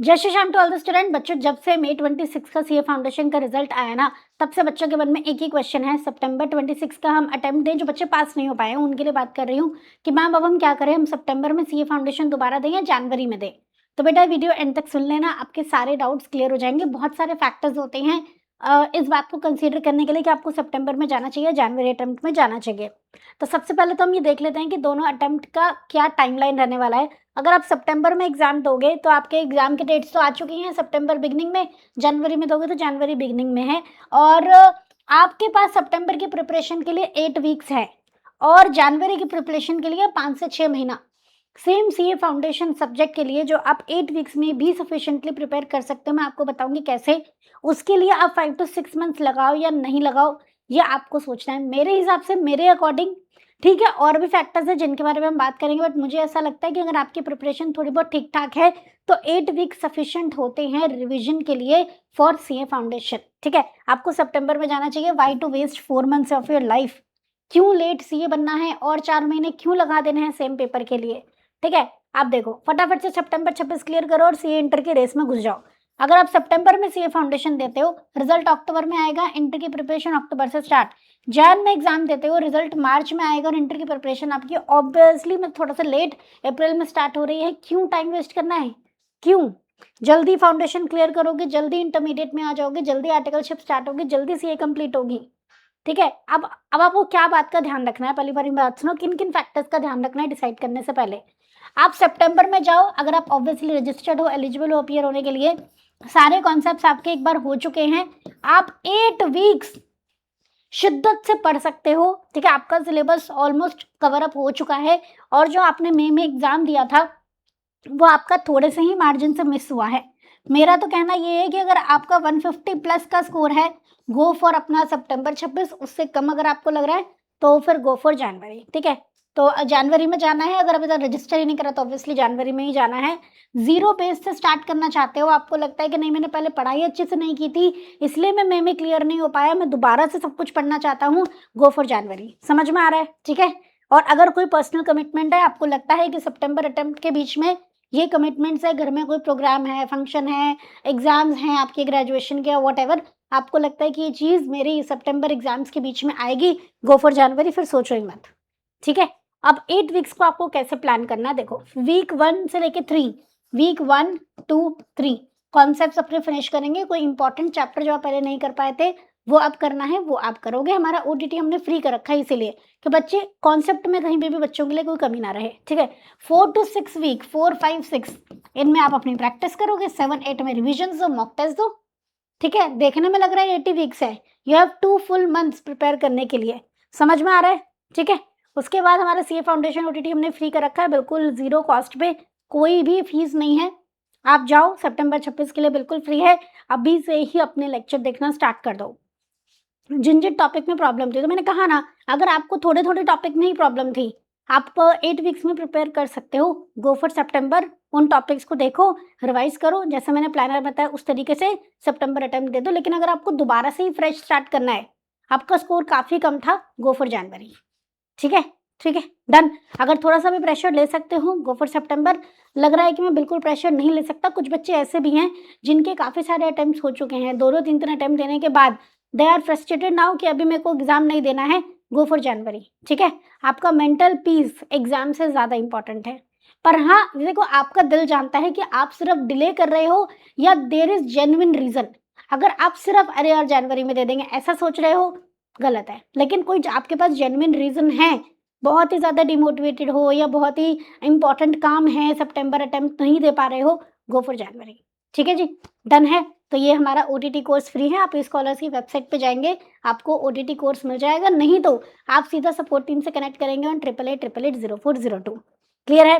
जय Shri Shyam to all the student. बच्चों, जब से May 26 का सीए फाउंडेशन का रिजल्ट आया ना, तब से बच्चों के मन में एक ही क्वेश्चन है। सितंबर 26 का हम अटेम्प्ट दें, जो बच्चे पास नहीं हो पाए हैं उनके लिए बात कर रही हूँ कि मैम अब हम क्या करें, हम सितंबर में सीए फाउंडेशन दोबारा दें या जनवरी में दें। तो बेटा वीडियो एंड तक सुन लेना, आपके सारे डाउट्स क्लियर हो जाएंगे। बहुत सारे फैक्टर्स होते हैं इस बात को कंसीडर करने के लिए कि आपको सितंबर में जाना चाहिए, जनवरी अटेम्प्ट में जाना चाहिए। तो सबसे पहले तो हम ये देख लेते हैं कि दोनों अटेम्प्ट का क्या टाइमलाइन रहने वाला है। अगर आप सितंबर में एग्जाम दोगे तो आपके एग्जाम के डेट्स तो आ चुकी हैं सितंबर बिगनिंग में, जनवरी में दोगे तो जनवरी बिगनिंग में है। और आपके पास सितंबर की प्रिपरेशन के लिए 8 वीक्स है और जनवरी की प्रिपरेशन के लिए 5 से 6 महीना। सेम सीए फाउंडेशन सब्जेक्ट के लिए जो आप 8 वीक्स में भी सफिशिएंटली प्रिपेयर कर सकते हो, मैं आपको बताऊंगी कैसे। उसके लिए आप 5 to 6 मंथ्स लगाओ या नहीं लगाओ, ये आपको सोचना है। मेरे हिसाब से, मेरे अकॉर्डिंग ठीक है, और भी फैक्टर्स हैं जिनके बारे में हम बात करेंगे, बट मुझे ऐसा लगता है कि अगर आपकी प्रिपरेशन थोड़ी बहुत ठीक ठाक है तो 8 वीक सफिशिएंट होते हैं रिवीजन के लिए फॉर सीए फाउंडेशन। ठीक है, आपको सितंबर में जाना चाहिए। Why to waste 4 months of your life? क्यों लेट सीए बनना है और 4 महीने क्यों लगा देने हैं सेम पेपर के लिए? ठीक है, आप देखो फटाफट से सितंबर 26 क्लियर करो और सीए इंटर की रेस में घुस जाओ। अगर आप सितंबर में सीए फाउंडेशन देते हो, रिजल्ट अक्टूबर में आएगा, इंटर की प्रिपरेशन अक्टूबर से स्टार्ट। जैन में एग्जाम देते हो, रिजल्ट मार्च में आएगा और इंटर की प्रिपरेशन आपकी ऑब्वियसली में थोड़ा सा लेट अप्रैल में स्टार्ट हो रही है। क्यों टाइम वेस्ट करना है? क्यों? जल्दी फाउंडेशन क्लियर करोगे, जल्दी इंटरमीडिएट में आ जाओगे, जल्दी आर्टिकलशिप स्टार्ट होगी, जल्दी सीए कंप्लीट होगी। ठीक है, अब आपको क्या बात का ध्यान रखना है, पहली बारी बात सुनो, किन किन फैक्टर्स का ध्यान रखना है डिसाइड करने से पहले। आप सितंबर में जाओ, अगर आप ऑब्वियसली रजिस्टर्ड हो, एलिजिबल हो अपीयर होने के लिए, सारे कॉन्सेप्ट्स आपके एक बार हो चुके हैं, आप 8 वीक्स शिद्दत से पढ़ सकते हो। ठीक है, आपका सिलेबस ऑलमोस्ट कवर अप हो चुका है और जो आपने मई में एग्जाम दिया था वो आपका थोड़े से ही मार्जिन से मिस हुआ है। मेरा तो कहना ये है कि अगर आपका 150 प्लस का स्कोर है, गो फॉर अपना सितंबर 26। उससे कम अगर आपको लग रहा है तो फिर गो फॉर जनवरी। ठीक है, तो जनवरी में जाना है। अगर अभी तक रजिस्टर ही नहीं करा तो ऑब्वियसली जनवरी में ही जाना है। जीरो बेस से स्टार्ट करना चाहते हो, आपको लगता है कि नहीं मैंने पहले पढ़ाई अच्छे से नहीं की थी इसलिए मैं मई में क्लियर नहीं हो पाया, मैं दोबारा से सब कुछ पढ़ना चाहता हूँ, गो फॉर जनवरी। समझ में आ रहा है? ठीक है, और अगर कोई पर्सनल कमिटमेंट है, आपको लगता है कि सितंबर अटेम्प्ट के बीच में ये कमिटमेंट्स है, घर में कोई प्रोग्राम है, फंक्शन है, एग्जाम्स हैं आपके ग्रेजुएशन के, व्हाटएवर, आपको लगता है कि ये चीज़ मेरी सितंबर एग्जाम्स के बीच में आएगी, गो फॉर जनवरी, फिर सोचो ही मत। ठीक है, अब 8 वीक्स को आपको कैसे प्लान करना है, देखो वीक 1 से लेके 3, वीक 1 2 3 कॉन्सेप्ट्स अपने फिनिश करेंगे। कोई इंपॉर्टेंट चैप्टर जो आप पहले नहीं कर पाए थे वो आप करना है, वो आप करोगे। हमारा ओटीटी हमने फ्री कर रखा है इसीलिए कि बच्चे कॉन्सेप्ट में कहीं पे भी बच्चों के लिए कोई कमी ना रहे। ठीक है, 4 to 6 वीक, 4 5 6 इनमें आप अपनी प्रैक्टिस करोगे, 7 8 में रिविजन दो, मॉक टेस्ट दो। ठीक है, देखने में लग रहा है 80 वीक्स है, you have 2 full months prepare करने के लिए। समझ में आ रहा है? ठीक है, उसके बाद हमारा सीए फाउंडेशन ओटीटी हमने फ्री कर रखा है, बिल्कुल जीरो कॉस्ट पे, कोई भी फीस नहीं है। आप जाओ, सितंबर 26 के लिए बिल्कुल फ्री है। अभी से ही अपने लेक्चर देखना स्टार्ट कर दो। जिन जिन टॉपिक में प्रॉब्लम थी, तो मैंने कहा ना, अगर आपको थोड़े थोड़े टॉपिक में ही प्रॉब्लम थी, आप 8 वीक्स में प्रिपेयर कर सकते हो। गो फॉर सितंबर, उन टॉपिक्स को देखो, रिवाइज करो, जैसे मैंने प्लानर बताया उस तरीके से सितंबर अटेम्प्ट दे दो। लेकिन अगर आपको दोबारा से ही फ्रेश स्टार्ट करना है, आपका स्कोर काफी कम था, गो फॉर जनवरी। ठीक है, ठीक है, डन। अगर थोड़ा सा भी प्रेशर ले सकते हो, गो फॉर सितंबर। लग रहा है कि मैं बिल्कुल प्रेशर नहीं ले सकता, कुछ बच्चे ऐसे भी हैं जिनके काफ़ी सारे अटेम्प्ट्स हो चुके हैं, 2 2 3 3 अटेम्प्ट देने के बाद दे आर फ्रस्ट्रेटेड नाउ कि अभी मेरे को एग्जाम नहीं देना है, गो फॉर जनवरी। ठीक है, आपका मेंटल पीस एग्जाम से ज़्यादा इंपॉर्टेंट है। पर हाँ, देखो आपका दिल जानता है कि आप सिर्फ डिले कर रहे हो या देर इज जेन्युइन रीजन। अगर आप सिर्फ अरे यार जनवरी में दे देंगे ऐसा सोच रहे हो, गलत है। लेकिन कोई आपके पास जेन्युइन रीजन है, बहुत ही ज़्यादा डिमोटिवेटेड हो या बहुत ही इंपॉर्टेंट काम है, सितंबर अटेम्प्ट नहीं दे पा रहे हो, गो फॉर जनवरी। ठीक है जी, डन है। तो ये हमारा ओटीटी कोर्स फ्री है, आप स्कॉलर्स की वेबसाइट पे जाएंगे, आपको ओटीटी कोर्स मिल जाएगा। नहीं तो आप सीधा सपोर्ट टीम से कनेक्ट करेंगे ऑन 8888880402। क्लियर है?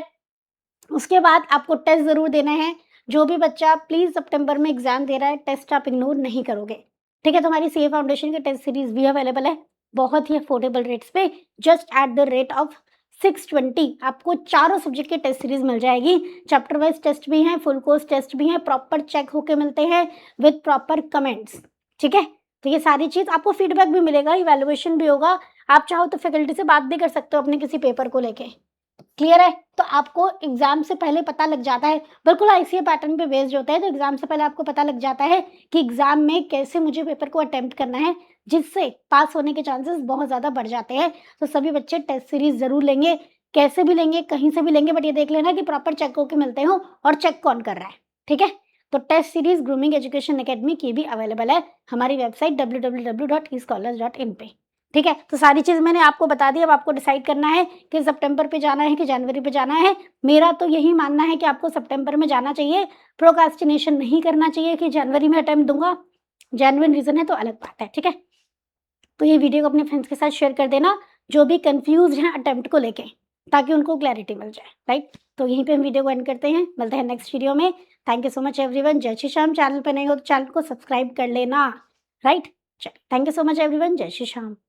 उसके बाद आपको टेस्ट ज़रूर देने हैं। जो भी बच्चा प्लीज़ सितंबर में एग्जाम दे रहा है, टेस्ट आप इग्नोर नहीं करोगे। ठीक है, तो हमारी सीए फाउंडेशन की टेस्ट सीरीज भी अवेलेबल है, बहुत ही अफोर्डेबल रेट्स पे, just at the rate of 620 आपको चारों सब्जेक्ट की टेस्ट सीरीज मिल जाएगी। चैप्टर वाइज टेस्ट भी हैं, फुल कोर्स टेस्ट भी हैं, प्रॉपर चेक होके मिलते हैं विद प्रॉपर कमेंट्स। ठीक है, तो ये सारी चीज़ आपको फीडबैक भी मिलेगा, इवैल्यूएशन भी होगा। आप चाहो तो फैकल्टी से बात भी कर सकते हो अपने किसी पेपर को लेके। क्लियर है? तो आपको एग्ज़ाम से पहले पता लग जाता है, बिल्कुल आईसीए पैटर्न पे बेस्ड होता है, तो एग्ज़ाम से पहले आपको पता लग जाता है कि एग्ज़ाम में कैसे मुझे पेपर को अटेम्प्ट करना है, जिससे पास होने के चांसेस बहुत ज़्यादा बढ़ जाते हैं। तो सभी बच्चे टेस्ट सीरीज़ ज़रूर लेंगे, कैसे भी लेंगे, कहीं से भी लेंगे, बट ये देख लेना कि प्रॉपर चेक होके मिलते हों और चेक कौन कर रहा है, ठीक है? तो test series grooming education academy की भी अवेलेबल है हमारी वेबसाइट www.escholars.in पे। ठीक है? तो सारी चीज़ मैंने आपको बता दी, अब आपको डिसाइड करना है कि सितंबर पे जाना है कि जनवरी पे जाना है। मेरा तो यही मानना है कि आपको सितंबर में जाना चाहिए, प्रोक्रास्टिनेशन नहीं करना चाहिए कि जनवरी में अटेम्प्ट दूँगा। जेन्युइन रीज़न है तो अलग बात है, ठीक है? तो ये वीडियो को अपने फ्रेंड्स के साथ शेयर कर देना, जो भी कन्फ्यूज़्ड हैं अटेम्प्ट को लेके, ताकि उनको क्लैरिटी मिल जाए, राइट? तो यहीं पे हम वीडियो को एंड करते हैं, मिलते हैं नेक्स्ट वीडियो में। Thank you so much everyone. जय श्री श्याम। चैनल पे नए हो तो चैनल को सब्सक्राइब कर लेना, राइट? चलिए, thank you so much everyone. जय श्री श्याम।